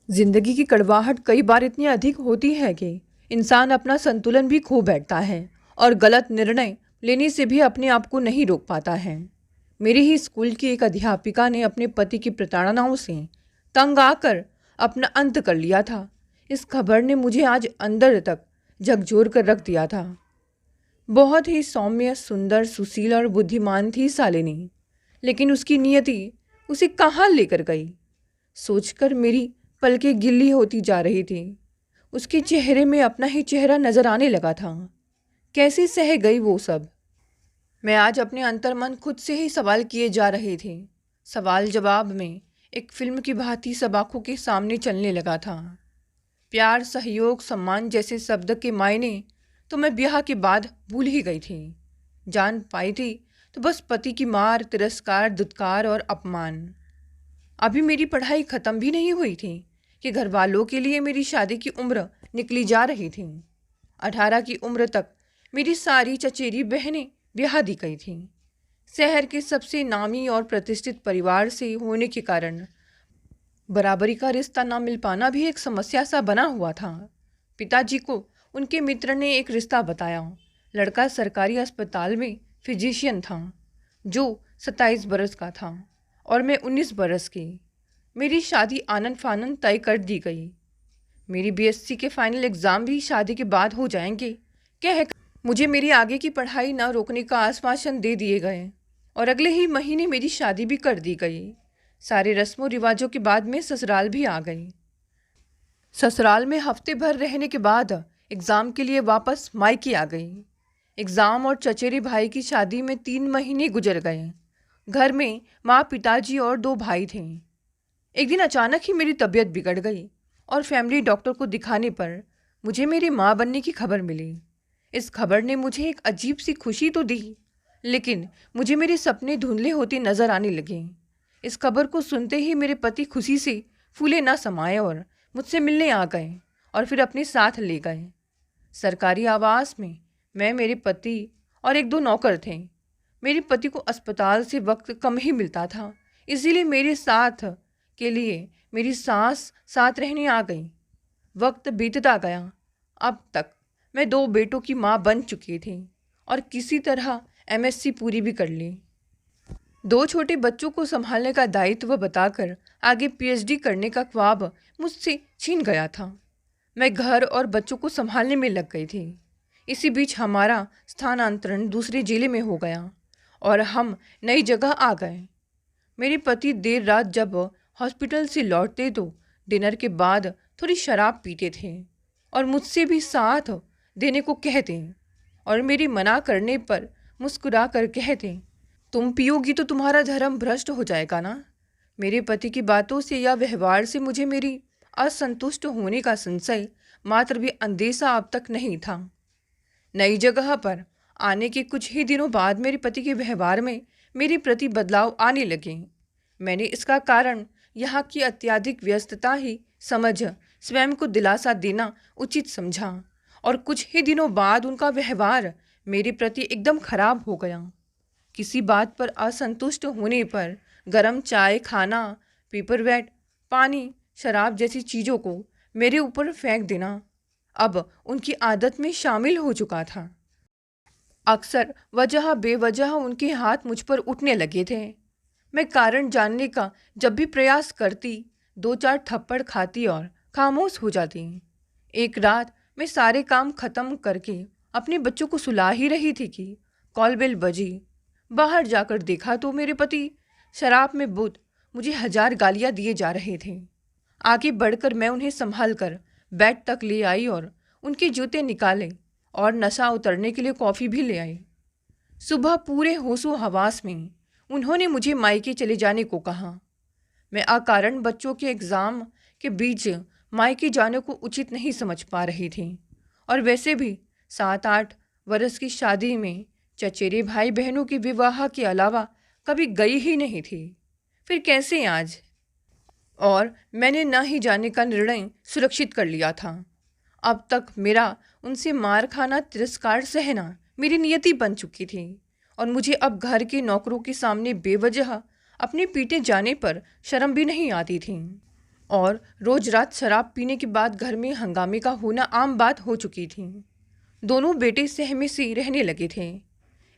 जिंदगी की कड़वाहट कई बार इतनी अधिक होती है कि इंसान अपना संतुलन भी खो बैठता है और गलत निर्णय लेने से भी अपने आप को नहीं रोक पाता है। मेरे ही स्कूल की एक अध्यापिका ने अपने पति की प्रताड़नाओं से तंग आकर अपना अंत कर लिया था। इस खबर ने मुझे आज अंदर तक झकझोर कर रख दिया था। बहुत ही सौम्य, सुंदर, सुशील और बुद्धिमान थी शालिनी, लेकिन उसकी नियति उसे कहाँ लेकर गई, सोचकर मेरी पलकें गिल्ली होती जा रही थी। उसके चेहरे में अपना ही चेहरा नजर आने लगा था। कैसे सह गई वो सब। मैं आज अपने अंतर्मन खुद से ही सवाल किए जा रहे थे। सवाल जवाब में एक फिल्म की भांति सब आंखों के सामने चलने लगा था। प्यार, सहयोग, सम्मान जैसे शब्द के मायने तो मैं ब्याह के बाद भूल ही गई थी। जान पाई थी तो बस पति की मार, तिरस्कार, दुत्कार और अपमान। अभी मेरी पढ़ाई ख़त्म भी नहीं हुई थी कि घर वालों के लिए मेरी शादी की उम्र निकली जा रही थी। 18 की उम्र तक मेरी सारी चचेरी बहनें ब्याह दी गई थीं। शहर के सबसे नामी और प्रतिष्ठित परिवार से होने के कारण बराबरी का रिश्ता ना मिल पाना भी एक समस्या सा बना हुआ था। पिताजी को उनके मित्र ने एक रिश्ता बताया। लड़का सरकारी अस्पताल में फिजिशियन था, जो 27 बरस का था और मैं 19 बरस की। मेरी शादी आनन फानन तय कर दी गई। मेरी बीएससी के फाइनल एग्ज़ाम भी शादी के बाद हो जाएंगे कह मुझे मेरी आगे की पढ़ाई न रोकने का आश्वासन दे दिए गए और अगले ही महीने मेरी शादी भी कर दी गई। सारे रस्मों रिवाजों के बाद मैं ससुराल भी आ गई। ससुराल में हफ्ते भर रहने के बाद एग्ज़ाम के लिए वापस मायके आ गई। एग्ज़ाम और चचेरे भाई की शादी में 3 महीने गुजर गए। घर में माँ, पिताजी और 2 भाई थे। एक दिन अचानक ही मेरी तबीयत बिगड़ गई और फैमिली डॉक्टर को दिखाने पर मुझे मेरी माँ बनने की खबर मिली। इस खबर ने मुझे एक अजीब सी खुशी तो दी, लेकिन मुझे मेरे सपने धुंधले होते नजर आने लगे। इस खबर को सुनते ही मेरे पति खुशी से फूले ना समाये और मुझसे मिलने आ गए और फिर अपने साथ ले गए। सरकारी आवास में मैं, मेरे पति और 1-2 नौकर थे। मेरे पति को अस्पताल से वक्त कम ही मिलता था, इसीलिए मेरे साथ के लिए मेरी सास साथ रहने आ गई। वक्त बीतता गया। अब तक मैं 2 बेटों की माँ बन चुकी थी और किसी तरह एमएससी पूरी भी कर ली। 2 छोटे बच्चों को संभालने का दायित्व बताकर आगे पीएचडी करने का ख्वाब मुझसे छीन गया था। मैं घर और बच्चों को संभालने में लग गई थी। इसी बीच हमारा स्थानांतरण दूसरे जिले में हो गया और हम नई जगह आ गए। मेरे पति देर रात जब हॉस्पिटल से लौटते तो डिनर के बाद थोड़ी शराब पीते थे और मुझसे भी साथ देने को कहते और मेरी मना करने पर मुस्कुरा कर कहते, तुम पियोगी तो तुम्हारा धर्म भ्रष्ट हो जाएगा ना। मेरे पति की बातों से या व्यवहार से मुझे मेरी असंतुष्ट होने का संशय मात्र भी अंदेशा अब तक नहीं था। नई जगह पर आने के कुछ ही दिनों बाद मेरे पति के व्यवहार में मेरे प्रति बदलाव आने लगे। मैंने इसका कारण यहाँ की अत्यधिक व्यस्तता ही समझ स्वयं को दिलासा देना उचित समझा और कुछ ही दिनों बाद उनका व्यवहार मेरे प्रति एकदम खराब हो गया। किसी बात पर असंतुष्ट होने पर गरम चाय, खाना, पेपरवेट, पानी, शराब जैसी चीज़ों को मेरे ऊपर फेंक देना अब उनकी आदत में शामिल हो चुका था। अक्सर वजह बेवजह उनके हाथ मुझ पर उठने लगे थे। मैं कारण जानने का जब भी प्रयास करती 2-4 थप्पड़ खाती और खामोश हो जाती। एक रात मैं सारे काम खत्म करके अपने बच्चों को सुला ही रही थी कि कॉल बेल बजी। बाहर जाकर देखा तो मेरे पति शराब में बुध मुझे 1000 गालियां दिए जा रहे थे। आगे बढ़कर मैं उन्हें संभाल कर बेड तक ले आई और उनके जूते निकाले और नशा उतरने के लिए कॉफ़ी भी ले आई। सुबह पूरे होशो हवास में उन्होंने मुझे मायके चले जाने को कहा। मैं अकारण बच्चों के एग्ज़ाम के बीच मायके जाने को उचित नहीं समझ पा रही थी और वैसे भी 7-8 वर्ष की शादी में चचेरे भाई बहनों के विवाह के अलावा कभी गई ही नहीं थी। फिर कैसे आज? और मैंने न ही जाने का निर्णय सुरक्षित कर लिया था। अब तक मेरा उनसे मार खाना, तिरस्कार सहना मेरी नियति बन चुकी थी और मुझे अब घर के नौकरों के सामने बेवजह अपने पीटे जाने पर शर्म भी नहीं आती थी। और रोज रात शराब पीने के बाद घर में हंगामे का होना आम बात हो चुकी थी। दोनों बेटे सहमे से रहने लगे थे।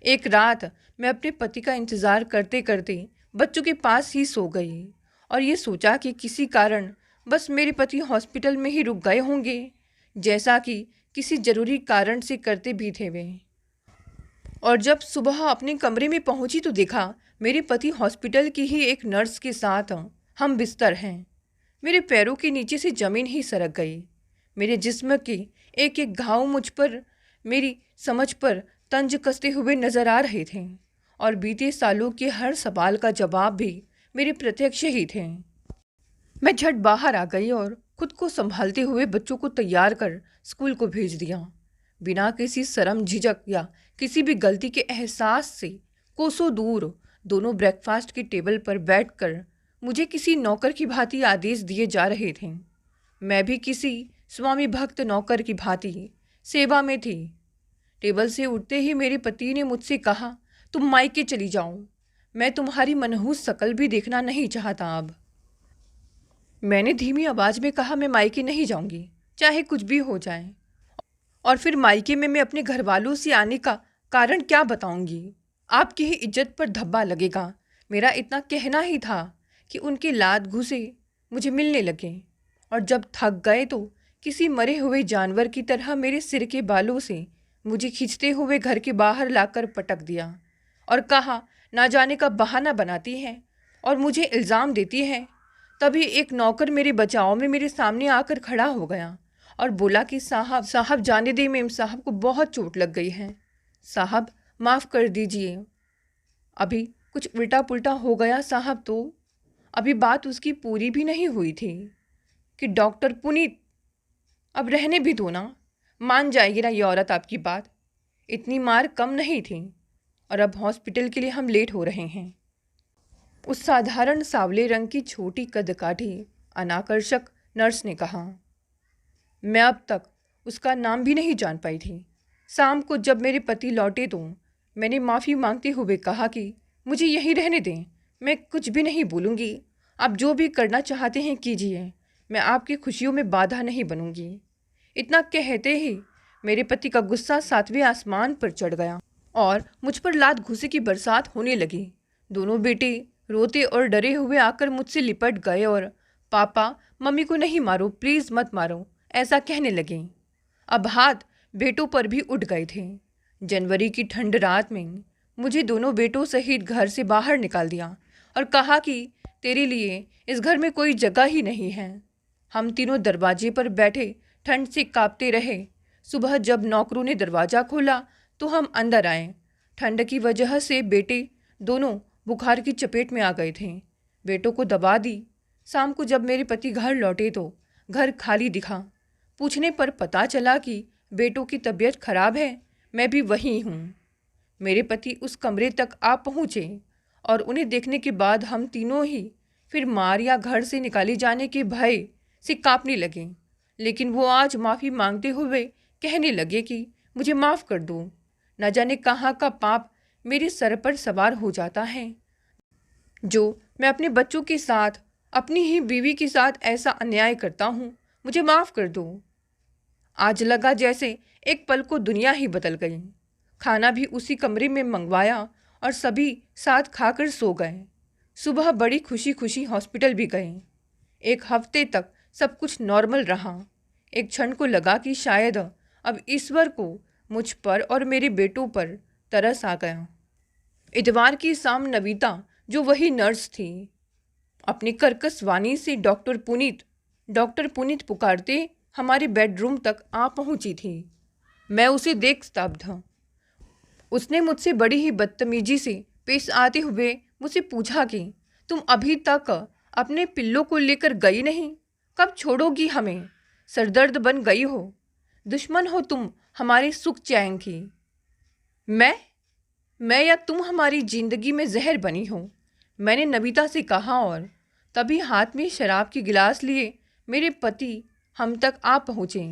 एक रात मैं अपने पति का इंतज़ार करते करते बच्चों के पास ही सो गई और ये सोचा कि किसी कारण बस मेरे पति हॉस्पिटल में ही रुक गए होंगे, जैसा कि किसी ज़रूरी कारण से करते भी थे वे। और जब सुबह अपने कमरे में पहुंची तो देखा मेरे पति हॉस्पिटल की ही एक नर्स के साथ हम बिस्तर हैं। मेरे पैरों के नीचे से ज़मीन ही सरक गई। मेरे जिस्म के एक एक घाव मुझ पर मेरी समझ पर तंज कसते हुए नजर आ रहे थे और बीते सालों के हर सवाल का जवाब भी मेरे प्रत्यक्ष ही थे। मैं झट बाहर आ गई और खुद को संभालते हुए बच्चों को तैयार कर स्कूल को भेज दिया। बिना किसी शर्म झिझक या किसी भी गलती के एहसास से कोसों दूर दोनों ब्रेकफास्ट की टेबल पर बैठकर मुझे किसी नौकर की भांति आदेश दिए जा रहे थे। मैं भी किसी स्वामी भक्त नौकर की भांति सेवा में थी। टेबल से उठते ही मेरे पति ने मुझसे कहा, तुम मायके चली जाओ, मैं तुम्हारी मनहूस शकल भी देखना नहीं चाहता अब। मैंने धीमी आवाज में कहा, मैं मायके नहीं जाऊंगी, चाहे कुछ भी हो जाए। और फिर मायके में मैं अपने घर वालों से आने का कारण क्या बताऊंगी? आपकी ही इज्जत पर धब्बा लगेगा। मेरा इतना कहना ही था कि उनके लात घुसे मुझे मिलने लगे और जब थक गए तो किसी मरे हुए जानवर की तरह मेरे सिर के बालों से मुझे खींचते हुए घर के बाहर लाकर पटक दिया और कहा, ना जाने का बहाना बनाती है और मुझे इल्ज़ाम देती है। तभी एक नौकर मेरे बचाव में मेरे सामने आकर खड़ा हो गया और बोला कि साहब जाने दे, मेम साहब को बहुत चोट लग गई है। साहब माफ़ कर दीजिए, अभी कुछ उल्टा पुल्टा हो गया साहब। तो अभी बात उसकी पूरी भी नहीं हुई थी कि डॉक्टर पुनीत, अब रहने भी दो ना, मान जाएगी ना ये औरत आपकी बात। इतनी मार कम नहीं थी और अब हॉस्पिटल के लिए हम लेट हो रहे हैं। उस साधारण सांवले रंग की छोटी कदकाठी अनाकर्षक नर्स ने कहा। मैं अब तक उसका नाम भी नहीं जान पाई थी। शाम को जब मेरे पति लौटे तो मैंने माफ़ी मांगते हुए कहा कि मुझे यहीं रहने दें, मैं कुछ भी नहीं बोलूँगी। आप जो भी करना चाहते हैं कीजिए, मैं आपकी खुशियों में बाधा नहीं बनूंगी। इतना कहते ही मेरे पति का गुस्सा सातवें आसमान पर चढ़ गया और मुझ पर लात घूसे की बरसात होने लगी। दोनों बेटे रोते और डरे हुए आकर मुझसे लिपट गए और पापा मम्मी को नहीं मारो, प्लीज़ मत मारो, ऐसा कहने लगे। अब हाथ बेटों पर भी उठ गए थे। जनवरी की ठंड रात में मुझे दोनों बेटों सहित घर से बाहर निकाल दिया और कहा कि तेरे लिए इस घर में कोई जगह ही नहीं है। हम तीनों दरवाजे पर बैठे ठंड से कांपते रहे। सुबह जब नौकरों ने दरवाज़ा खोला तो हम अंदर आए। ठंड की वजह से बेटे दोनों बुखार की चपेट में आ गए थे। बेटों को दबा दी। शाम को जब मेरे पति घर लौटे तो घर खाली दिखा। पूछने पर पता चला कि बेटों की तबीयत खराब है, मैं भी वहीं हूँ। मेरे पति उस कमरे तक आ पहुँचे और उन्हें देखने के बाद हम तीनों ही फिर मार या घर से निकाले जाने के भय से कांपने लगे। लेकिन वो आज माफ़ी मांगते हुए कहने लगे कि मुझे माफ़ कर दो। न जाने कहाँ का पाप मेरे सर पर सवार हो जाता है जो मैं अपने बच्चों के साथ, अपनी ही बीवी के साथ ऐसा अन्याय करता हूँ। मुझे माफ़ कर दो। आज लगा जैसे एक पल को दुनिया ही बदल गई। खाना भी उसी कमरे में मंगवाया और सभी साथ खाकर सो गए। सुबह बड़ी खुशी खुशी हॉस्पिटल भी गए। एक हफ्ते तक सब कुछ नॉर्मल रहा। एक क्षण को लगा कि शायद अब ईश्वर को मुझ पर और मेरे बेटों पर तरस आ गया। इतवार की शाम नविता, जो वही नर्स थी, अपनी कर्कश वाणी से डॉक्टर पुनीत पुकारते हमारे बेडरूम तक आ पहुंची थी। मैं उसे देख स्तब्ध। उसने मुझसे बड़ी ही बदतमीजी से पेश आते हुए मुझसे पूछा कि तुम अभी तक अपने पिल्लों को लेकर गई नहीं, कब छोड़ोगी हमें? सरदर्द बन गई हो, दुश्मन हो तुम हमारे सुख चैन की। मैं या तुम हमारी जिंदगी में जहर बनी हो, मैंने नविता से कहा और तभी हाथ में शराब की गिलास लिए मेरे पति हम तक आ पहुँचे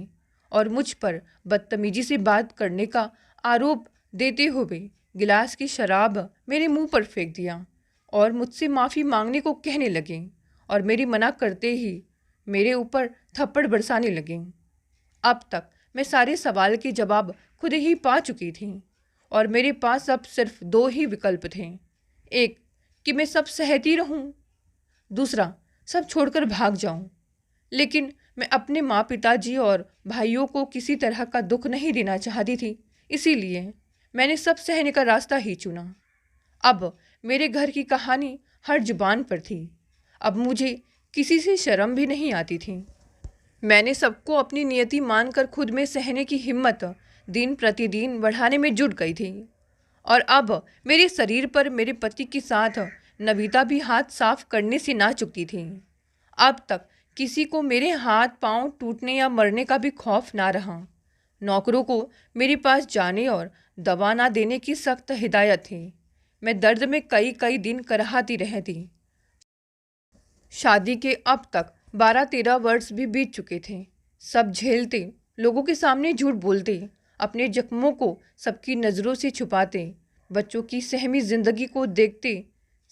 और मुझ पर बदतमीजी से बात करने का आरोप देते हुए गिलास की शराब मेरे मुंह पर फेंक दिया और मुझसे माफ़ी मांगने को कहने लगे और मेरी मना करते ही मेरे ऊपर थप्पड़ बरसाने लगे। अब तक मैं सारे सवाल के जवाब खुद ही पा चुकी थी और मेरे पास अब सिर्फ दो ही विकल्प थे। एक, कि मैं सब सहती रहूं। दूसरा, सब छोड़कर भाग जाऊं। लेकिन मैं अपने माँ पिताजी और भाइयों को किसी तरह का दुख नहीं देना चाहती थी, इसीलिए मैंने सब सहने का रास्ता ही चुना। अब मेरे घर की कहानी हर जुबान पर थी। अब मुझे किसी से शर्म भी नहीं आती थी। मैंने सबको अपनी नियति मानकर खुद में सहने की हिम्मत दिन प्रतिदिन बढ़ाने में जुट गई थी। और अब मेरे शरीर पर मेरे पति के साथ नविता भी हाथ साफ करने से ना चुकती थी। अब तक किसी को मेरे हाथ पांव टूटने या मरने का भी खौफ ना रहा। नौकरों को मेरे पास जाने और दवा ना देने की सख्त हिदायत थी। मैं दर्द में कई कई दिन कराहती रहती। शादी के अब तक 12-13 वर्ष भी बीत चुके थे। सब झेलते, लोगों के सामने झूठ बोलते, अपने जख्मों को सबकी नज़रों से छुपाते, बच्चों की सहमी जिंदगी को देखते,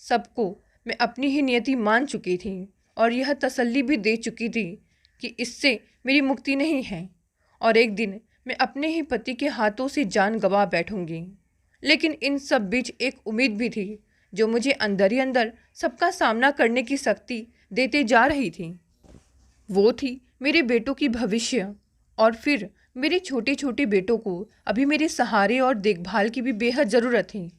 सबको मैं अपनी ही नियति मान चुकी थी और यह तसल्ली भी दे चुकी थी कि इससे मेरी मुक्ति नहीं है और एक दिन मैं अपने ही पति के हाथों से जान गंवा बैठूंगी। लेकिन इन सब बीच एक उम्मीद भी थी जो मुझे अंदर ही अंदर सबका सामना करने की शक्ति देते जा रही थी। वो थी मेरे बेटों की भविष्य और फिर मेरे छोटे छोटे बेटों को अभी मेरे सहारे और देखभाल की भी बेहद ज़रूरत थी।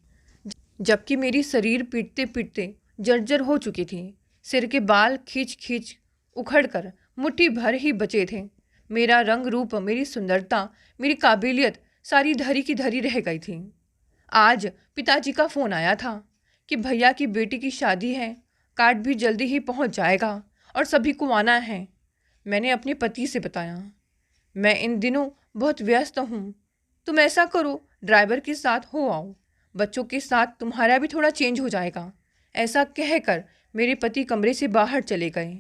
जबकि मेरी शरीर पीटते पीटते जर्जर हो चुकी थी। सिर के बाल खींच खींच उखड़कर मुट्ठी भर ही बचे थे। मेरा रंग रूप, मेरी सुंदरता, मेरी काबिलियत सारी धरी की धरी रह गई थी। आज पिताजी का फ़ोन आया था कि भैया की बेटी की शादी है, कार्ड भी जल्दी ही पहुंच जाएगा और सभी को आना है। मैंने अपने पति से बताया, मैं इन दिनों बहुत व्यस्त हूँ, तुम ऐसा करो ड्राइवर के साथ हो आओ, बच्चों के साथ तुम्हारा भी थोड़ा चेंज हो जाएगा। ऐसा कहकर मेरे पति कमरे से बाहर चले गए।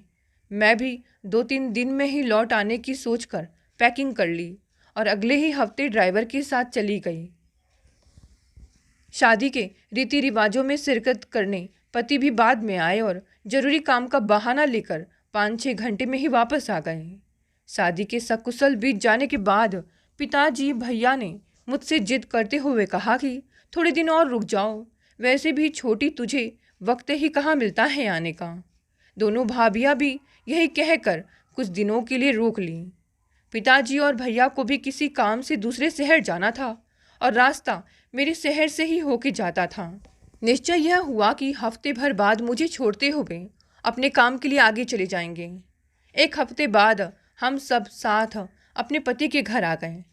मैं भी 2-3 दिन में ही लौट आने की सोचकर पैकिंग कर ली और अगले ही हफ्ते ड्राइवर के साथ चली गई। शादी के रीति रिवाजों में शिरकत करने पति भी बाद में आए और जरूरी काम का बहाना लेकर 5-6 घंटे में ही वापस आ गए। शादी के सकुशल बीत जाने के बाद पिताजी भैया ने मुझसे जिद करते हुए कहा कि थोड़े दिन और रुक जाओ, वैसे भी छोटी तुझे वक्त ही कहाँ मिलता है आने का। दोनों भाभियाँ भी यही कहकर कुछ दिनों के लिए रोक ली। पिताजी और भैया को भी किसी काम से दूसरे शहर जाना था और रास्ता मेरे शहर से ही होके जाता था। निश्चय यह हुआ कि हफ्ते भर बाद मुझे छोड़ते हुए अपने काम के लिए आगे चले जाएंगे। एक हफ्ते बाद हम सब साथ अपने पति के घर आ गए।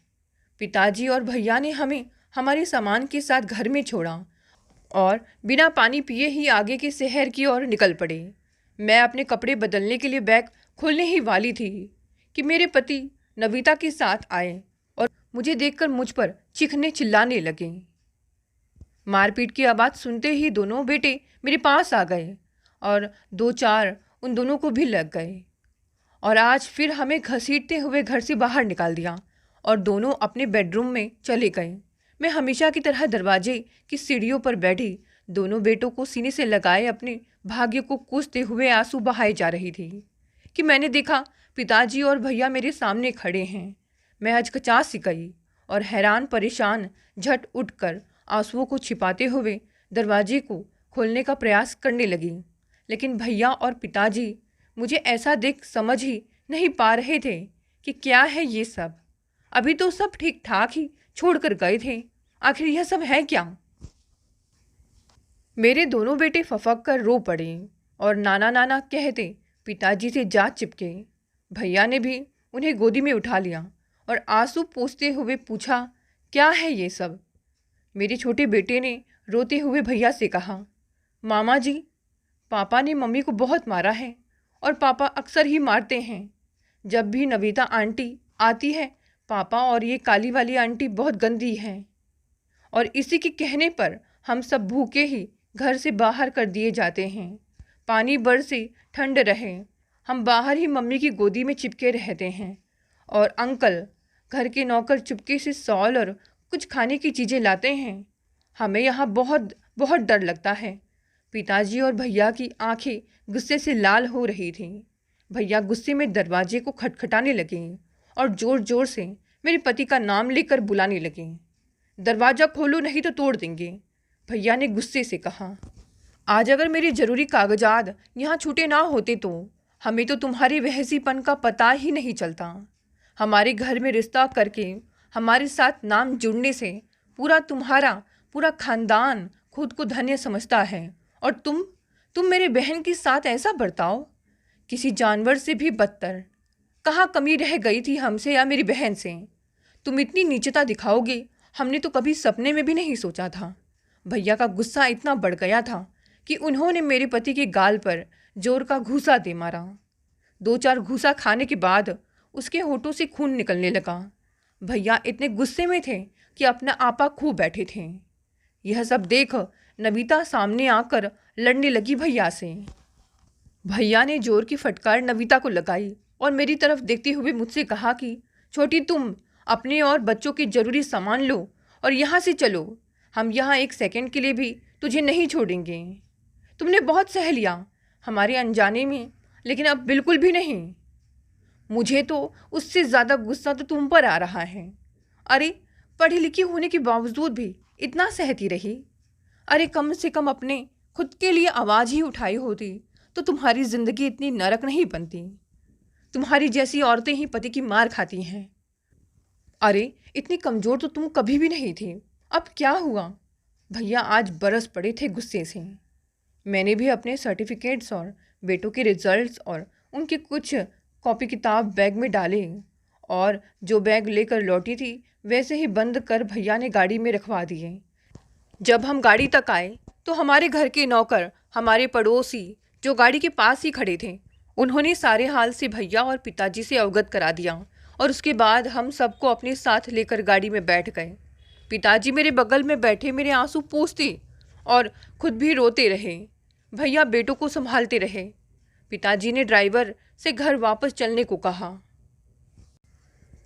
पिताजी और भैया ने हमें हमारे सामान के साथ घर में छोड़ा और बिना पानी पिए ही आगे के शहर की ओर निकल पड़े। मैं अपने कपड़े बदलने के लिए बैग खोलने ही वाली थी कि मेरे पति नविता के साथ आए और मुझे देखकर मुझ पर चीखने चिल्लाने लगे। मारपीट की आवाज़ सुनते ही दोनों बेटे मेरे पास आ गए और 2-4 उन दोनों को भी लग गए और आज फिर हमें घसीटते हुए घर से बाहर निकाल दिया और दोनों अपने बेडरूम में चले गए। मैं हमेशा की तरह दरवाजे की सीढ़ियों पर बैठी दोनों बेटों को सीने से लगाए अपने भाग्य को कोसते हुए आंसू बहाए जा रही थी कि मैंने देखा पिताजी और भैया मेरे सामने खड़े हैं। मैं हचकचा सी गई और हैरान परेशान झट उठकर आंसुओं को छिपाते हुए दरवाजे को खोलने का प्रयास करने लगी। लेकिन भैया और पिताजी मुझे ऐसा देख समझ ही नहीं पा रहे थे कि क्या है ये सब। अभी तो सब ठीक ठाक ही छोड़कर गए थे, आखिर यह सब है क्या। मेरे दोनों बेटे फफक कर रो पड़े और नाना नाना कहते पिताजी से जा चिपके। भैया ने भी उन्हें गोदी में उठा लिया और आंसू पोंछते हुए पूछा, क्या है ये सब। मेरे छोटे बेटे ने रोते हुए भैया से कहा, मामा जी, पापा ने मम्मी को बहुत मारा है और पापा अक्सर ही मारते हैं। जब भी नविता आंटी आती है, पापा और ये काली वाली आंटी बहुत गंदी हैं और इसी के कहने पर हम सब भूखे ही घर से बाहर कर दिए जाते हैं। पानी बरसे ठंड रहे, हम बाहर ही मम्मी की गोदी में चिपके रहते हैं और अंकल घर के नौकर चुपके से सॉल और कुछ खाने की चीज़ें लाते हैं। हमें यहाँ बहुत बहुत डर लगता है। पिताजी और भैया की आंखें गुस्से से लाल हो रही थीं। भैया गुस्से में दरवाजे को खटखटाने लगे और ज़ोर ज़ोर से मेरे पति का नाम लेकर बुलाने लगे। दरवाज़ा खोलो नहीं तो तोड़ देंगे, भैया ने गुस्से से कहा। आज अगर मेरे ज़रूरी कागजात यहाँ छूटे ना होते तो हमें तो तुम्हारे वहसीपन का पता ही नहीं चलता। हमारे घर में रिश्ता करके हमारे साथ नाम जुड़ने से पूरा खानदान खुद को धन्य समझता है, और तुम मेरे बहन के साथ ऐसा बर्ताव, किसी जानवर से भी बदतर। कहाँ कमी रह गई थी हमसे या मेरी बहन से? तुम इतनी नीचता दिखाओगे हमने तो कभी सपने में भी नहीं सोचा था। भैया का गुस्सा इतना बढ़ गया था कि उन्होंने मेरे पति के गाल पर जोर का घूंसा दे मारा। 2-4 घूंसा खाने के बाद उसके होठों से खून निकलने लगा। भैया इतने गुस्से में थे कि अपना आपा खो बैठे थे। यह सब देख नविता सामने आकर लड़ने लगी भैया से। भैया ने जोर की फटकार नविता को लगाई और मेरी तरफ देखते हुए मुझसे कहा कि छोटी, तुम अपने और बच्चों के ज़रूरी सामान लो और यहाँ से चलो। हम यहाँ 1 सेकंड के लिए भी तुझे नहीं छोड़ेंगे। तुमने बहुत सह लिया हमारे अनजाने में, लेकिन अब बिल्कुल भी नहीं। मुझे तो उससे ज़्यादा गुस्सा तो तुम पर आ रहा है। अरे, पढ़ी लिखी होने के बावजूद भी इतना सहती रही। अरे, कम से कम अपने खुद के लिए आवाज़ ही उठाई होती तो तुम्हारी ज़िंदगी इतनी नरक नहीं बनती। तुम्हारी जैसी औरतें ही पति की मार खाती हैं। अरे, इतनी कमज़ोर तो तुम कभी भी नहीं थी, अब क्या हुआ? भैया आज बरस पड़े थे गुस्से से। मैंने भी अपने सर्टिफिकेट्स और बेटों के रिजल्ट्स और उनके कुछ कॉपी किताब बैग में डाले, और जो बैग लेकर लौटी थी वैसे ही बंद कर भैया ने गाड़ी में रखवा दिए। जब हम गाड़ी तक आए तो हमारे घर के नौकर, हमारे पड़ोसी जो गाड़ी के पास ही खड़े थे, उन्होंने सारे हाल से भैया और पिताजी से अवगत करा दिया, और उसके बाद हम सबको अपने साथ लेकर गाड़ी में बैठ गए। पिताजी मेरे बगल में बैठे मेरे आंसू पोंछते और खुद भी रोते रहे। भैया बेटों को संभालते रहे। पिताजी ने ड्राइवर से घर वापस चलने को कहा।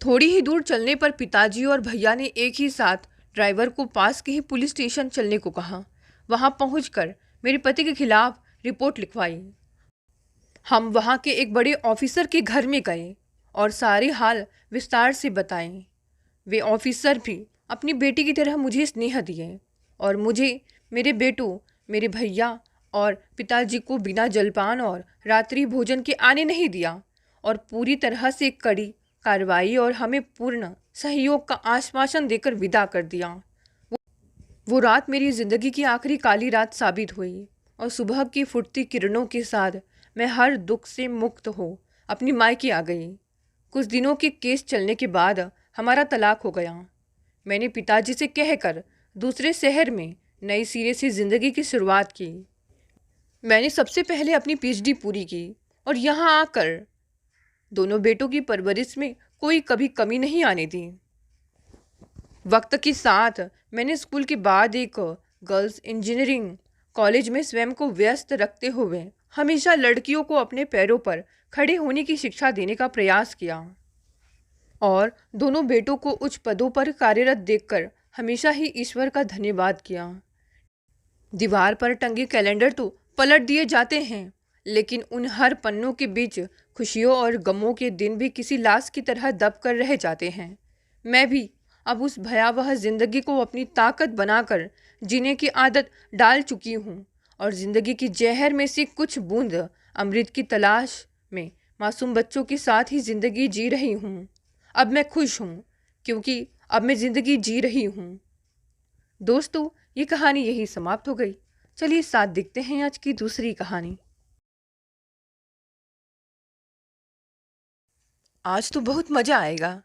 थोड़ी ही दूर चलने पर पिताजी और भैया ने एक ही साथ ड्राइवर को पास के ही पुलिस स्टेशन चलने को कहा। वहां पहुंचकर मेरे पति के खिलाफ रिपोर्ट लिखवाई। हम वहां के एक बड़े ऑफिसर के घर में गए और सारे हाल विस्तार से बताए। वे ऑफिसर भी अपनी बेटी की तरह मुझे स्नेह दिए और मुझे, मेरे बेटों, मेरे भैया और पिताजी को बिना जलपान और रात्रि भोजन के आने नहीं दिया, और पूरी तरह से कड़ी कार्रवाई और हमें पूर्ण सहयोग का आश्वासन देकर विदा कर दिया। वो रात मेरी ज़िंदगी की आखिरी काली रात साबित हुई, और सुबह की फुटती किरणों के साथ मैं हर दुख से मुक्त हो अपनी मायके आ गई। कुछ दिनों के केस चलने के बाद हमारा तलाक हो गया। मैंने पिताजी से कहकर दूसरे शहर में नई सिरे से ज़िंदगी की शुरुआत की। मैंने सबसे पहले अपनी पीएचडी पूरी की और यहाँ आकर दोनों बेटों की परवरिश में कोई कभी कमी नहीं आने दी। वक्त के साथ मैंने स्कूल के बाद एक गर्ल्स इंजीनियरिंग कॉलेज में स्वयं को व्यस्त रखते हुए हमेशा लड़कियों को अपने पैरों पर खड़े होने की शिक्षा देने का प्रयास किया, और दोनों बेटों को उच्च पदों पर कार्यरत देखकर हमेशा ही ईश्वर का धन्यवाद किया। दीवार पर टंगे कैलेंडर तो पलट दिए जाते हैं, लेकिन उन हर पन्नों के बीच खुशियों और गमों के दिन भी किसी लाश की तरह दब कर रह जाते हैं। मैं भी अब उस भयावह जिंदगी को अपनी ताकत बनाकर जीने की आदत डाल चुकी हूँ, और जिंदगी की जहर में से कुछ बूंद अमृत की तलाश में मासूम बच्चों के साथ ही जिंदगी जी रही हूँ। अब मैं खुश हूँ क्योंकि अब मैं जिंदगी जी रही हूँ। दोस्तों, ये कहानी यही समाप्त हो गई। चलिए साथ देखते हैं आज की दूसरी कहानी। आज तो बहुत मज़ा आएगा।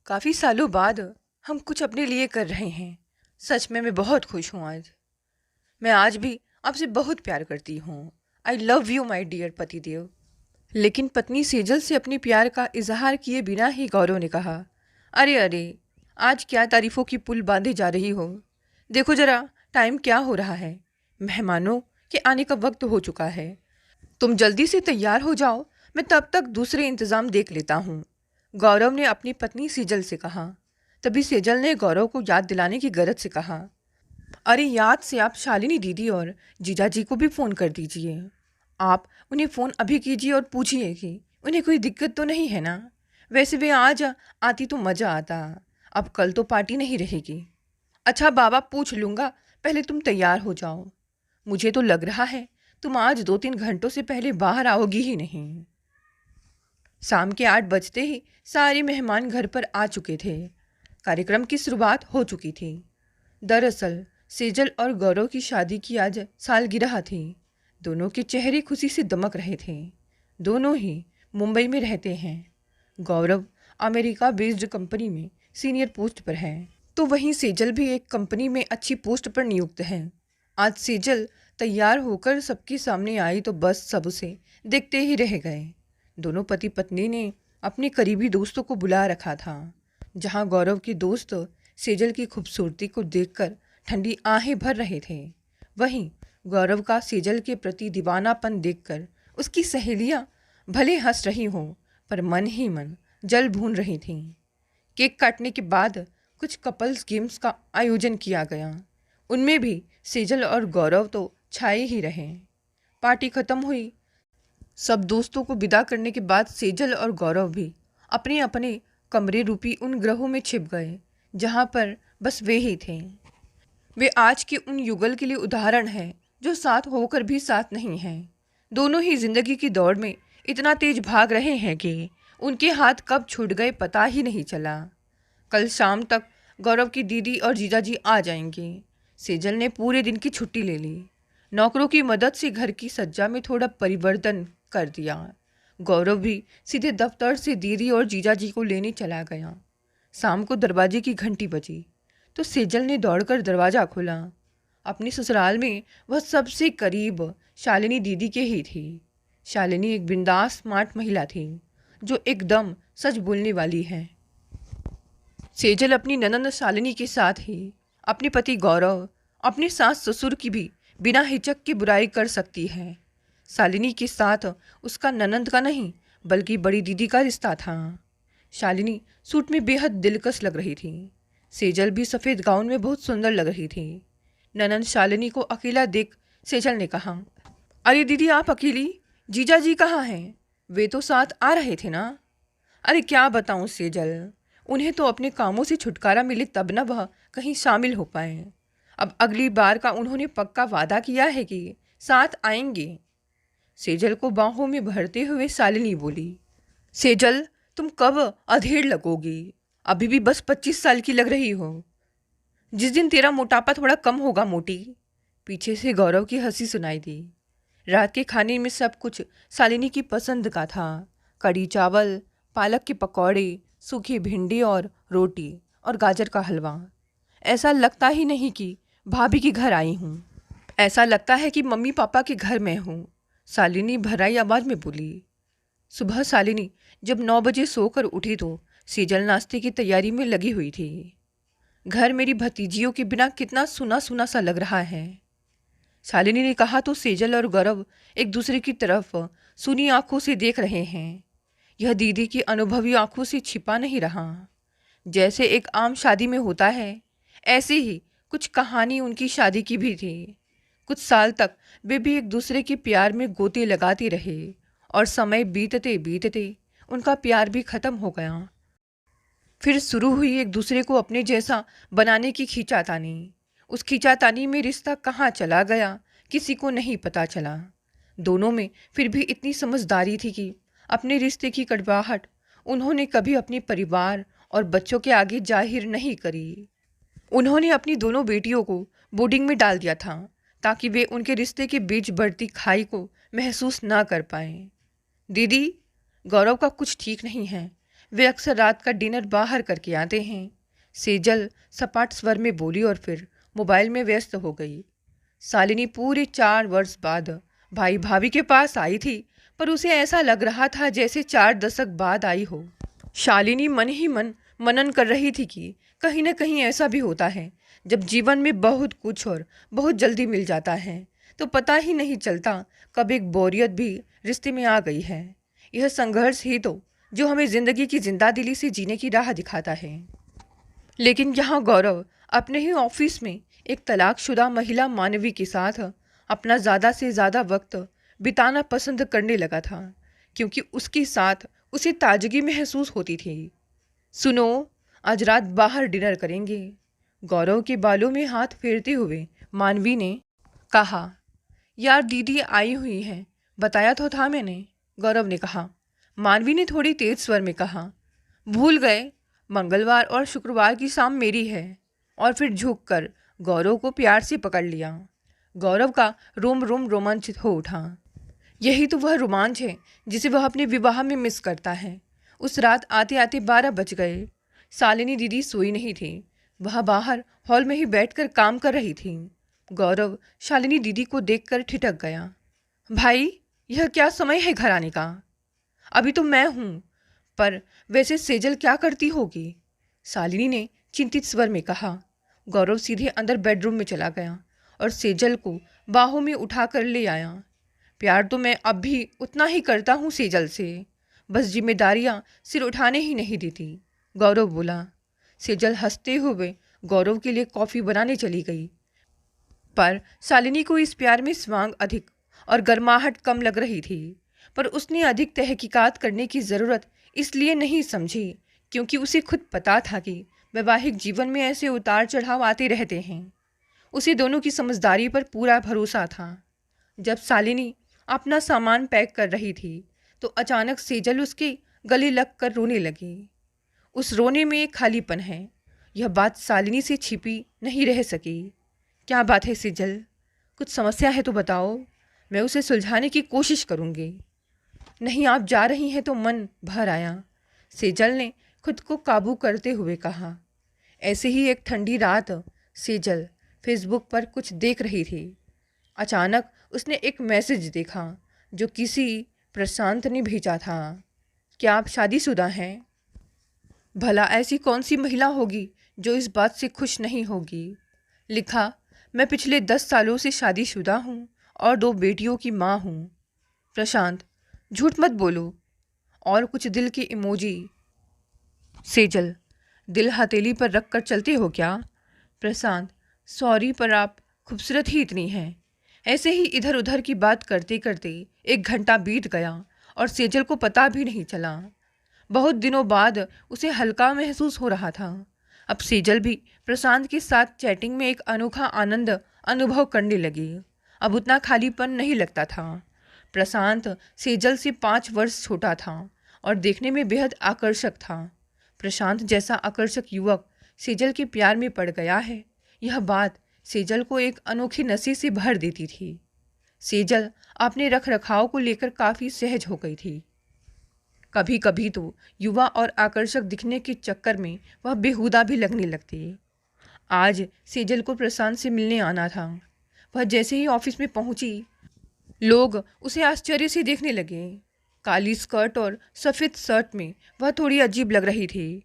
काफ़ी सालों बाद हम कुछ अपने लिए कर रहे हैं। सच में मैं बहुत खुश हूँ आज। मैं आज भी आपसे बहुत प्यार करती हूँ। I love you my dear पतिदेव। लेकिन पत्नी सेजल से अपने प्यार का इजहार किए बिना ही गौरव ने कहा, अरे अरे, आज क्या तारीफ़ों की पुल बांधे जा रही हो। देखो ज़रा टाइम क्या हो रहा है। मेहमानों के आने का वक्त हो चुका है। तुम जल्दी से तैयार हो जाओ, मैं तब तक दूसरे इंतज़ाम देख लेता हूँ। गौरव ने अपनी पत्नी सेजल से कहा। तभी सेजल ने गौरव को याद दिलाने की गरज से कहा, अरे याद से आप शालिनी दीदी और जीजा जी को भी फ़ोन कर दीजिए। आप उन्हें फ़ोन अभी कीजिए और पूछिए कि उन्हें कोई दिक्कत तो नहीं है ना? वैसे वे आज आती तो मज़ा आता। अब कल तो पार्टी नहीं रहेगी। अच्छा बाबा, पूछ लूँगा, पहले तुम तैयार हो जाओ। मुझे तो लग रहा है तुम आज 2-3 घंटों से पहले बाहर आओगी ही नहीं। शाम के 8 बजते ही सारे मेहमान घर पर आ चुके थे। कार्यक्रम की शुरुआत हो चुकी थी। दरअसल सेजल और गौरव की शादी की आज सालगिरह थी। दोनों के चेहरे खुशी से दमक रहे थे। दोनों ही मुंबई में रहते हैं। गौरव अमेरिका बेस्ड कंपनी में सीनियर पोस्ट पर है, तो वहीं सेजल भी एक कंपनी में अच्छी पोस्ट पर नियुक्त है। आज सेजल तैयार होकर सबके सामने आई तो बस सब उसे देखते ही रह गए। दोनों पति पत्नी ने अपने करीबी दोस्तों को बुला रखा था। जहां गौरव के दोस्त सेजल की खूबसूरती को देखकर ठंडी आहें भर रहे थे, वहीं गौरव का सेजल के प्रति दीवानापन देखकर उसकी सहेलियां भले हंस रही हों पर मन ही मन जल भून रही थीं। केक काटने के बाद कुछ कपल्स गेम्स का आयोजन किया गया। उनमें भी सेजल और गौरव तो छाए ही रहे। पार्टी खत्म हुई। सब दोस्तों को विदा करने के बाद सेजल और गौरव भी अपने अपने कमरे रूपी उन ग्रहों में छिप गए जहां पर बस वे ही थे। वे आज के उन युगल के लिए उदाहरण हैं जो साथ होकर भी साथ नहीं हैं। दोनों ही जिंदगी की दौड़ में इतना तेज भाग रहे हैं कि उनके हाथ कब छूट गए पता ही नहीं चला। कल शाम तक गौरव की दीदी और जीजाजी आ जाएंगे। सेजल ने पूरे दिन की छुट्टी ले ली। नौकरों की मदद से घर की सज्जा में थोड़ा परिवर्तन कर दिया। गौरव भी सीधे दफ्तर से दीदी और जीजाजी को लेने चला गया। शाम को दरवाजे की घंटी बजी तो सेजल ने दौड़कर दरवाज़ा खोला। अपने ससुराल में वह सबसे करीब शालिनी दीदी के ही थी। शालिनी एक बिंदास स्मार्ट महिला थी जो एकदम सच बोलने वाली है। सेजल अपनी ननंद शालिनी के साथ ही अपने पति गौरव, अपने सास ससुर की भी बिना हिचक के बुराई कर सकती है। शालिनी के साथ उसका ननंद का नहीं बल्कि बड़ी दीदी का रिश्ता था। शालिनी सूट में बेहद दिलकश लग रही थी। सेजल भी सफ़ेद गाउन में बहुत सुंदर लग रही थी। ननंद शालिनी को अकेला देख सेजल ने कहा, अरे दीदी आप अकेली? जीजा जी कहाँ हैं? वे तो साथ आ रहे थे ना। अरे क्या बताऊँ सेजल, उन्हें तो अपने कामों से छुटकारा मिले तब न वह कहीं शामिल हो पाए। अब अगली बार का उन्होंने पक्का वादा किया है कि साथ आएंगे। सेजल को बाहों में भरते हुए शालिनी बोली, सेजल तुम कब अधेड़ लगोगी? अभी भी बस 25 साल की लग रही हो। जिस दिन तेरा मोटापा थोड़ा कम होगा मोटी। पीछे से गौरव की हंसी सुनाई दी। रात के खाने में सब कुछ शालिनी की पसंद का था। कड़ी चावल, पालक के पकौड़े, सूखी भिंडी और रोटी और गाजर का हलवा। ऐसा लगता ही नहीं कि भाभी के घर आई हूँ। ऐसा लगता है कि मम्मी पापा के घर में हूँ। शालिनी भर्राई आवाज़ में बोली। सुबह शालिनी जब 9 बजे सोकर उठी तो सेजल नाश्ते की तैयारी में लगी हुई थी। घर मेरी भतीजियों के बिना कितना सुना सुना सा लग रहा है, शालिनी ने कहा तो सेजल और गौरव एक दूसरे की तरफ सुनी आंखों से देख रहे हैं। यह दीदी की अनुभवी आंखों से छिपा नहीं रहा। जैसे एक आम शादी में होता है, ऐसे ही कुछ कहानी उनकी शादी की भी थी। कुछ साल तक वे भी एक दूसरे के प्यार में गोते लगाते रहे और समय बीतते बीतते उनका प्यार भी खत्म हो गया। फिर शुरू हुई एक दूसरे को अपने जैसा बनाने की खींचातानी। उस खींचातानी में रिश्ता कहाँ चला गया किसी को नहीं पता चला। दोनों में फिर भी इतनी समझदारी थी कि अपने रिश्ते की कड़वाहट उन्होंने कभी अपने परिवार और बच्चों के आगे जाहिर नहीं करी। उन्होंने अपनी दोनों बेटियों को बोर्डिंग में डाल दिया था ताकि वे उनके रिश्ते के बीच बढ़ती खाई को महसूस ना कर पाएं। दीदी, गौरव का कुछ ठीक नहीं है। वे अक्सर रात का डिनर बाहर करके आते हैं। सेजल सपाट स्वर में बोली और फिर मोबाइल में व्यस्त हो गई। शालिनी पूरे 4 वर्ष बाद भाई भाभी के पास आई थी, पर उसे ऐसा लग रहा था जैसे 4 दशक बाद आई हो। शालिनी मन ही मन मनन कर रही थी कि कहीं न कहीं ऐसा भी होता है, जब जीवन में बहुत कुछ और बहुत जल्दी मिल जाता है तो पता ही नहीं चलता कब एक बोरियत भी रिश्ते में आ गई है। यह संघर्ष ही तो जो हमें ज़िंदगी की जिंदादिली से जीने की राह दिखाता है। लेकिन यहाँ गौरव अपने ही ऑफिस में एक तलाकशुदा महिला मानवी के साथ अपना ज़्यादा से ज़्यादा वक्त बिताना पसंद करने लगा था, क्योंकि उसके साथ उसे ताजगी महसूस होती थी। सुनो, आज रात बाहर डिनर करेंगे, गौरव के बालों में हाथ फेरते हुए मानवी ने कहा। यार दीदी आई हुई हैं, बताया तो था मैंने, गौरव ने कहा। मानवी ने थोड़ी तेज स्वर में कहा। भूल गए, मंगलवार और शुक्रवार की शाम मेरी है। और फिर झुककर गौरव को प्यार से पकड़ लिया। गौरव का रोम रोम रोमांचित हो उठा। यही तो वह रोमांच है जिसे वह अपने विवाह में मिस करता है। उस रात आते आते 12 बज गए। शालिनी दीदी सोई नहीं थी, वह बाहर हॉल में ही बैठकर काम कर रही थी। गौरव शालिनी दीदी को देखकर ठिठक गया। भाई, यह क्या समय है घर आने का? अभी तो मैं हूँ, पर वैसे सेजल क्या करती होगी? शालिनी ने चिंतित स्वर में कहा। गौरव सीधे अंदर बेडरूम में चला गया और सेजल को बाहों में उठा कर ले आया। प्यार तो मैं अब भी उतना ही करता हूँ सेजल से, बस जिम्मेदारियाँ सिर उठाने ही नहीं देती, गौरव बोला। सेजल हंसते हुए गौरव के लिए कॉफ़ी बनाने चली गई, पर शालिनी को इस प्यार में स्वांग अधिक और गर्माहट कम लग रही थी। पर उसने अधिक तहकीकात करने की ज़रूरत इसलिए नहीं समझी क्योंकि उसे खुद पता था कि वैवाहिक जीवन में ऐसे उतार चढ़ाव आते रहते हैं। उसे दोनों की समझदारी पर पूरा भरोसा था। जब शालिनी अपना सामान पैक कर रही थी तो अचानक सेजल उसके गले लग कर रोने लगी। उस रोने में एक खालीपन है, यह बात शालिनी से छिपी नहीं रह सकी। क्या बात है सेजल? कुछ समस्या है तो बताओ, मैं उसे सुलझाने की कोशिश करूँगी। नहीं, आप जा रही हैं तो मन भर आया, सेजल ने खुद को काबू करते हुए कहा। ऐसे ही एक ठंडी रात सेजल फेसबुक पर कुछ देख रही थी। अचानक उसने एक मैसेज देखा जो किसी प्रशांत ने भेजा था। क्या आप शादीशुदा हैं? भला ऐसी कौन सी महिला होगी जो इस बात से खुश नहीं होगी? लिखा, मैं पिछले 10 सालों से शादीशुदा हूँ और 2 बेटियों की माँ हूँ। प्रशांत, झूठ मत बोलो। और कुछ दिल के इमोजी। सेजल, दिल हथेली पर रख कर चलते हो क्या? प्रशांत, सॉरी पर आप खूबसूरत ही इतनी हैं। ऐसे ही इधर उधर की बात करते करते 1 घंटा बीत गया और सेजल को पता भी नहीं चला। बहुत दिनों बाद उसे हल्का महसूस हो रहा था। अब सेजल भी प्रशांत के साथ चैटिंग में एक अनोखा आनंद अनुभव करने लगी। अब उतना खालीपन नहीं लगता था। प्रशांत सेजल से 5 वर्ष छोटा था और देखने में बेहद आकर्षक था। प्रशांत जैसा आकर्षक युवक सेजल के प्यार में पड़ गया है, यह बात सेजल को एक अनोखे नशे से भर देती थी। सेजल अपने रख रखाव को लेकर काफ़ी सहज हो गई थी। कभी कभी तो युवा और आकर्षक दिखने के चक्कर में वह बेहुदा भी लगने लगती। आज सेजल को प्रशांत से मिलने आना था। वह जैसे ही ऑफिस में पहुंची, लोग उसे आश्चर्य से देखने लगे। काली स्कर्ट और सफ़ेद शर्ट में वह थोड़ी अजीब लग रही थी।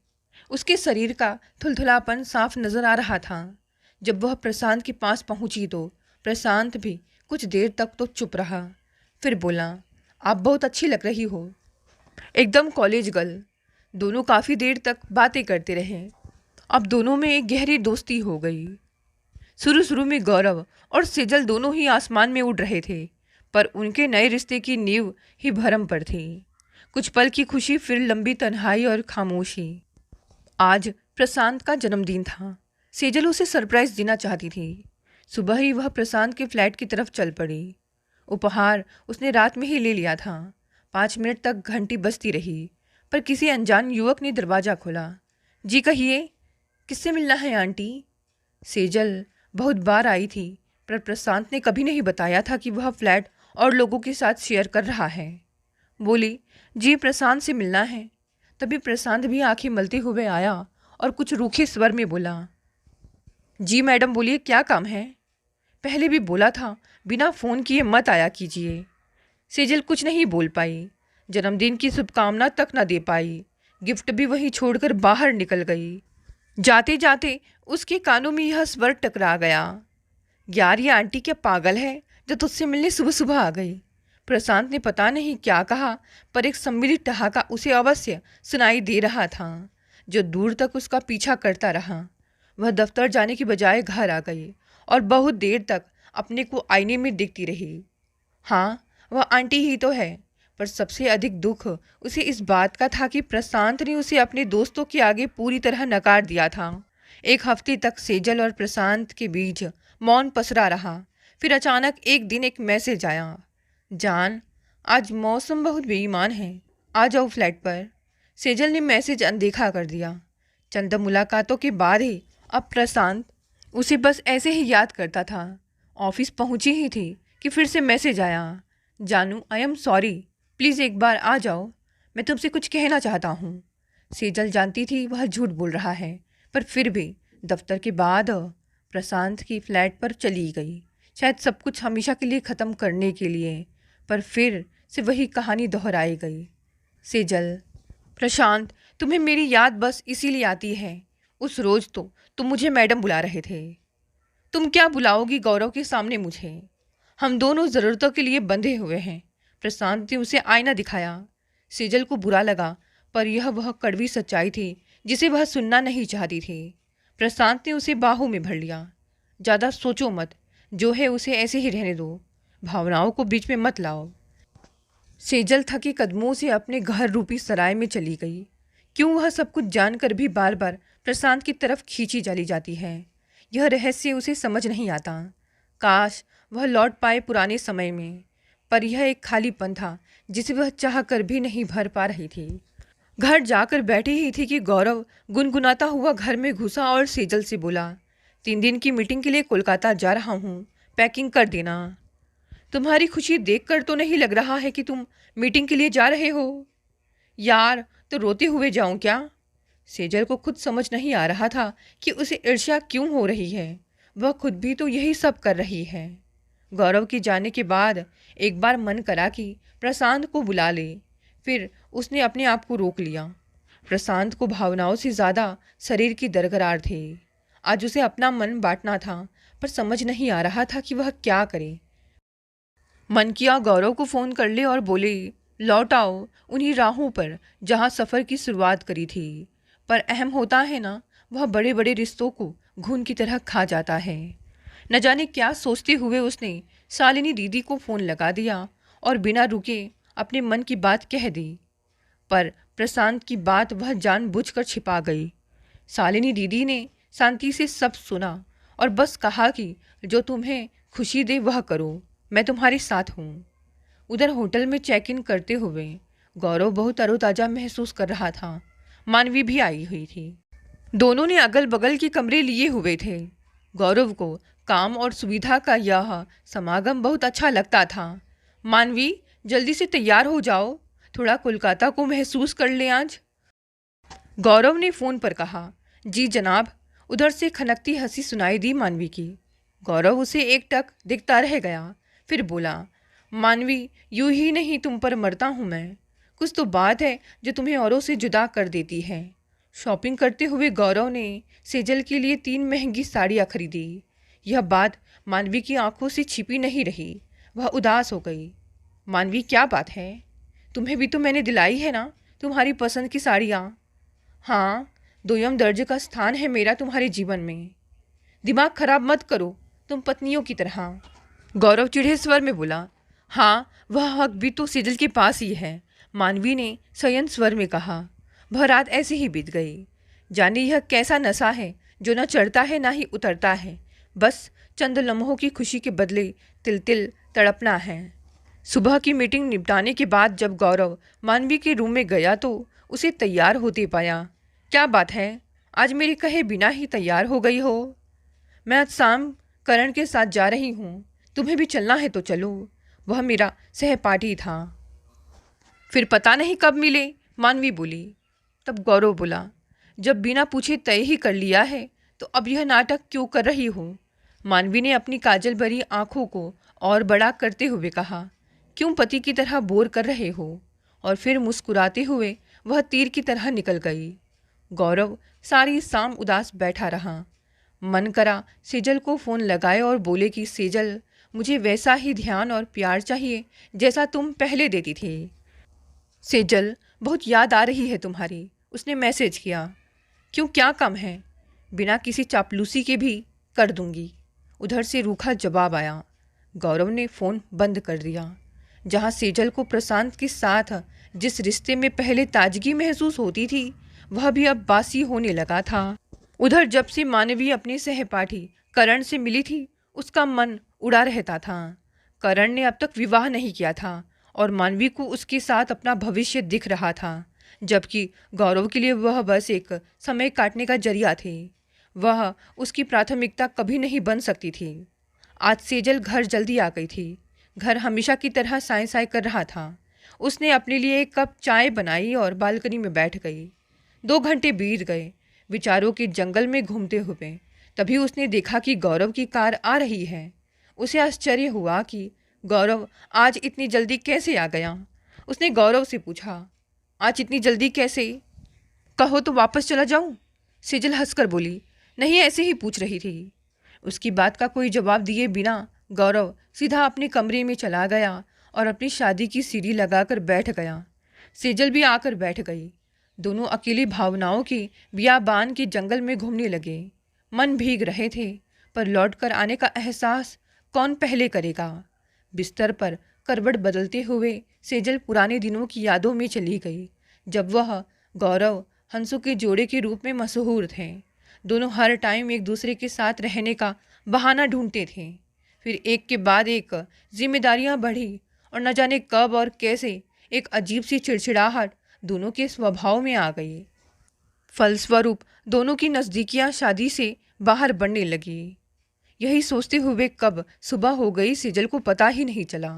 उसके शरीर का थुलथुलापन साफ नजर आ रहा था। जब वह प्रशांत के पास पहुंची तो प्रशांत भी कुछ देर तक तो चुप रहा, फिर बोला, आप बहुत अच्छी लग रही हो, एकदम कॉलेज गर्ल। दोनों काफ़ी देर तक बातें करते रहे। अब दोनों में एक गहरी दोस्ती हो गई। शुरू शुरू में गौरव और सेजल दोनों ही आसमान में उड़ रहे थे, पर उनके नए रिश्ते की नींव ही भरम पर थी। कुछ पल की खुशी, फिर लंबी तन्हाई और खामोशी। आज प्रशांत का जन्मदिन था। सेजल उसे सरप्राइज देना चाहती थी। सुबह ही वह प्रशांत के फ्लैट की तरफ चल पड़ी। उपहार उसने रात में ही ले लिया था। 5 मिनट तक घंटी बजती रही, पर किसी अनजान युवक ने दरवाज़ा खोला। जी कहिए, किससे मिलना है आंटी? सेजल बहुत बार आई थी, पर प्रशांत ने कभी नहीं बताया था कि वह फ्लैट और लोगों के साथ शेयर कर रहा है। बोली, जी प्रशांत से मिलना है। तभी प्रशांत भी आंखें मलते हुए आया और कुछ रूखे स्वर में बोला, जी मैडम बोलिए, क्या काम है? पहले भी बोला था बिना फ़ोन किए मत आया कीजिए। सेजल कुछ नहीं बोल पाई, जन्मदिन की शुभकामना तक न दे पाई। गिफ्ट भी वहीं छोड़कर बाहर निकल गई। जाते जाते उसके कानों में यह स्वर टकरा गया, यार ये आंटी क्या पागल है जो तुझसे मिलने सुबह सुबह आ गई। प्रशांत ने पता नहीं क्या कहा, पर एक सम्मिलित ठहाका उसे अवश्य सुनाई दे रहा था, जो दूर तक उसका पीछा करता रहा। वह दफ्तर जाने की बजाय घर आ गई और बहुत देर तक अपने को आईने में देखती रही। हाँ, वह आंटी ही तो है, पर सबसे अधिक दुख उसे इस बात का था कि प्रशांत ने उसे अपने दोस्तों के आगे पूरी तरह नकार दिया था। एक हफ्ते तक सेजल और प्रशांत के बीच मौन पसरा रहा। फिर अचानक एक दिन एक मैसेज आया, जान, आज मौसम बहुत बेईमान है, आ जाओ फ्लैट पर। सेजल ने मैसेज अनदेखा कर दिया। चंद मुलाकातों के बाद ही अब प्रशांत उसे बस ऐसे ही याद करता था। ऑफिस पहुंची ही थी कि फिर से मैसेज आया, जानू, आई एम सॉरी, प्लीज़ एक बार आ जाओ, मैं तुमसे कुछ कहना चाहता हूँ। सेजल जानती थी वह झूठ बोल रहा है, पर फिर भी दफ्तर के बाद प्रशांत की फ्लैट पर चली गई, शायद सब कुछ हमेशा के लिए ख़त्म करने के लिए। पर फिर से वही कहानी दोहराई गई। सेजल, प्रशांत, तुम्हें मेरी याद बस इसीलिए आती है। उस रोज़ तो तुम मुझे मैडम बुला रहे थे, तुम क्या बुलाओगी गौरव के सामने मुझे? हम दोनों ज़रूरतों के लिए बंधे हुए हैं। प्रशांत ने उसे आईना दिखाया। सेजल को बुरा लगा, पर यह वह कड़वी सच्चाई थी जिसे वह सुनना नहीं चाहती थी। प्रशांत ने उसे बाहों में भर लिया। ज़्यादा सोचो मत, जो है उसे ऐसे ही रहने दो, भावनाओं को बीच में मत लाओ। सेजल थके कदमों से अपने घर रूपी सराय में चली गई। क्यों वह सब कुछ जानकर भी बार बार प्रशांत की तरफ खींची चली जाती है, यह रहस्य उसे समझ नहीं आता। काश वह लौट पाए पुराने समय में, पर यह एक खालीपन था जिसे वह चाह कर भी नहीं भर पा रही थी। घर जाकर बैठी ही थी कि गौरव गुनगुनाता हुआ घर में घुसा और सेजल से बोला, 3 दिन की मीटिंग के लिए कोलकाता जा रहा हूँ, पैकिंग कर देना। तुम्हारी खुशी देखकर तो नहीं लग रहा है कि तुम मीटिंग के लिए जा रहे हो। यार, तो रोते हुए जाऊं क्या? सेजल को खुद समझ नहीं आ रहा था कि उसे ईर्ष्या क्यों हो रही है। वह खुद भी तो यही सब कर रही है। गौरव के जाने के बाद एक बार मन करा कि प्रशांत को बुला ले, फिर उसने अपने आप को रोक लिया। प्रशांत को भावनाओं से ज़्यादा शरीर की दरकरार थी। आज उसे अपना मन बांटना था, पर समझ नहीं आ रहा था कि वह क्या करे। मन किया गौरव को फ़ोन कर ले और बोले, लौट आओ उन्हीं राहों पर जहाँ सफ़र की शुरुआत करी थी। पर अहम होता है ना, वह बड़े बड़े रिश्तों को घून की तरह खा जाता है। न जाने क्या सोचते हुए उसने शालिनी दीदी को फ़ोन लगा दिया और बिना रुके अपने मन की बात कह दी। पर प्रशांत की बात वह जानबूझकर छिपा गई। शालिनी दीदी ने शांति से सब सुना और बस कहा कि जो तुम्हें खुशी दे वह करो, मैं तुम्हारे साथ हूँ। उधर होटल में चेक इन करते हुए गौरव बहुत तरोताज़ा महसूस कर रहा था। मानवी भी आई हुई थी। दोनों ने अगल बगल के कमरे लिए हुए थे। गौरव को काम और सुविधा का यह समागम बहुत अच्छा लगता था। मानवी, जल्दी से तैयार हो जाओ, थोड़ा कोलकाता को महसूस कर ले आज। गौरव ने फ़ोन पर कहा, जी जनाब। उधर से खनकती हंसी सुनाई दी मानवी की। गौरव उसे एकटक देखता रह गया, फिर बोला, मानवी, यूं ही नहीं तुम पर मरता हूँ मैं। कुछ तो बात है जो तुम्हें औरों से जुदा कर देती है। शॉपिंग करते हुए गौरव ने सेजल के लिए 3 महंगी साड़ियाँ खरीदी। यह बात मानवी की आंखों से छिपी नहीं रही। वह उदास हो गई। मानवी, क्या बात है? तुम्हें भी तो मैंने दिलाई है ना तुम्हारी पसंद की साड़ियाँ। हाँ, दोयम दर्जे का स्थान है मेरा तुम्हारे जीवन में। दिमाग खराब मत करो तुम पत्नियों की तरह। गौरव चिढ़े स्वर में बोला, हाँ, वह हक भी तो सेजल के पास ही है। मानवी ने संयम स्वर में कहा। वह रात ऐसे ही बीत गई। जाने यह कैसा नशा है जो न चढ़ता है ना ही उतरता है, बस चंद लम्हों की खुशी के बदले तिल तिल तड़पना है। सुबह की मीटिंग निपटाने के बाद जब गौरव मानवी के रूम में गया तो उसे तैयार होते पाया। क्या बात है, आज मेरे कहे बिना ही तैयार हो गई हो? मैं आज शाम करण के साथ जा रही हूँ, तुम्हें भी चलना है तो चलो। वह मेरा सहपाठी था। फिर पता नहीं कब मिले, मानवी बोली। तब गौरव बोला, जब बिना पूछे तय ही कर लिया है तो अब यह नाटक क्यों कर रही हो? मानवी ने अपनी काजल भरी आंखों को और बड़ा करते हुए कहा, क्यों पति की तरह बोर कर रहे हो? और फिर मुस्कुराते हुए वह तीर की तरह निकल गई। गौरव सारी शाम उदास बैठा रहा। मन करा सेजल को फ़ोन लगाए और बोले कि सेजल, मुझे वैसा ही ध्यान और प्यार चाहिए जैसा तुम पहले देती थी। सेजल, बहुत याद आ रही है तुम्हारी, उसने मैसेज किया। क्यों, क्या कम है? बिना किसी चापलूसी के भी कर दूंगी। उधर से रूखा जवाब आया। गौरव ने फ़ोन बंद कर दिया। जहाँ सेजल को प्रशांत के साथ जिस रिश्ते में पहले ताजगी महसूस होती थी, वह भी अब बासी होने लगा था। उधर जब से मानवी अपने सहपाठी करण से मिली थी, उसका मन उड़ा रहता था। करण ने अब तक विवाह नहीं किया था और मानवी को उसके साथ अपना भविष्य दिख रहा था, जबकि गौरव के लिए वह बस एक समय काटने का जरिया थे। वह उसकी प्राथमिकता कभी नहीं बन सकती थी। आज सेजल घर जल्दी आ गई थी। घर हमेशा की तरह साए साए कर रहा था। उसने अपने लिए एक कप चाय बनाई और बालकनी में बैठ गई। 2 घंटे बीत गए विचारों के जंगल में घूमते हुए। तभी उसने देखा कि गौरव की कार आ रही है। उसे आश्चर्य हुआ कि गौरव आज इतनी जल्दी कैसे आ गया। उसने गौरव से पूछा, आज इतनी जल्दी कैसे? कहो तो वापस चला जाऊं? सेजल हंसकर बोली, नहीं, ऐसे ही पूछ रही थी। उसकी बात का कोई जवाब दिए बिना गौरव सीधा अपने कमरे में चला गया और अपनी शादी की सीढ़ी लगाकर बैठ गया। सेजल भी आकर बैठ गई। दोनों अकेली भावनाओं के बियाबान के जंगल में घूमने लगे। मन भीग रहे थे, पर लौटकर आने का एहसास कौन पहले करेगा। बिस्तर पर करवट बदलते हुए सेजल पुराने दिनों की यादों में चली गई, जब वह गौरव हंसों के जोड़े के रूप में मशहूर थे। दोनों हर टाइम एक दूसरे के साथ रहने का बहाना ढूंढते थे। फिर एक के बाद एक जिम्मेदारियां बढ़ी और न जाने कब और कैसे एक अजीब सी चिड़चिड़ाहट दोनों के स्वभाव में आ गई। फलस्वरूप दोनों की नज़दीकियां शादी से बाहर बढ़ने लगी। यही सोचते हुए कब सुबह हो गई सेजल को पता ही नहीं चला।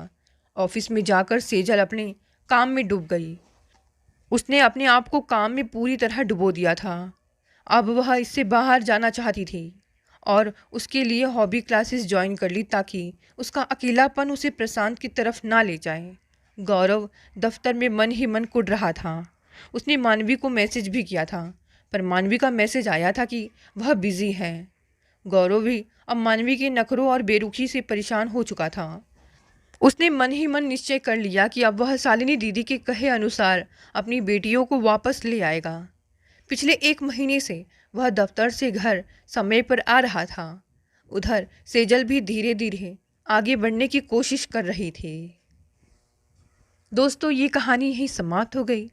ऑफिस में जाकर सेजल अपने काम में डूब गई। उसने अपने आप को काम में पूरी तरह डुबो दिया था। अब वह इससे बाहर जाना चाहती थी और उसके लिए हॉबी क्लासेस ज्वाइन कर ली, ताकि उसका अकेलापन उसे प्रशांत की तरफ ना ले जाए। गौरव दफ्तर में मन ही मन कुढ़ रहा था। उसने मानवी को मैसेज भी किया था, पर मानवी का मैसेज आया था कि वह बिजी है। गौरव भी अब मानवी के नखरों और बेरुखी से परेशान हो चुका था। उसने मन ही मन निश्चय कर लिया कि अब वह शालिनी दीदी के कहे अनुसार अपनी बेटियों को वापस ले आएगा। पिछले 1 महीने से वह दफ्तर से घर समय पर आ रहा था। उधर सेजल भी धीरे धीरे आगे बढ़ने की कोशिश कर रही थी। दोस्तों, ये कहानी यहीं समाप्त हो गई।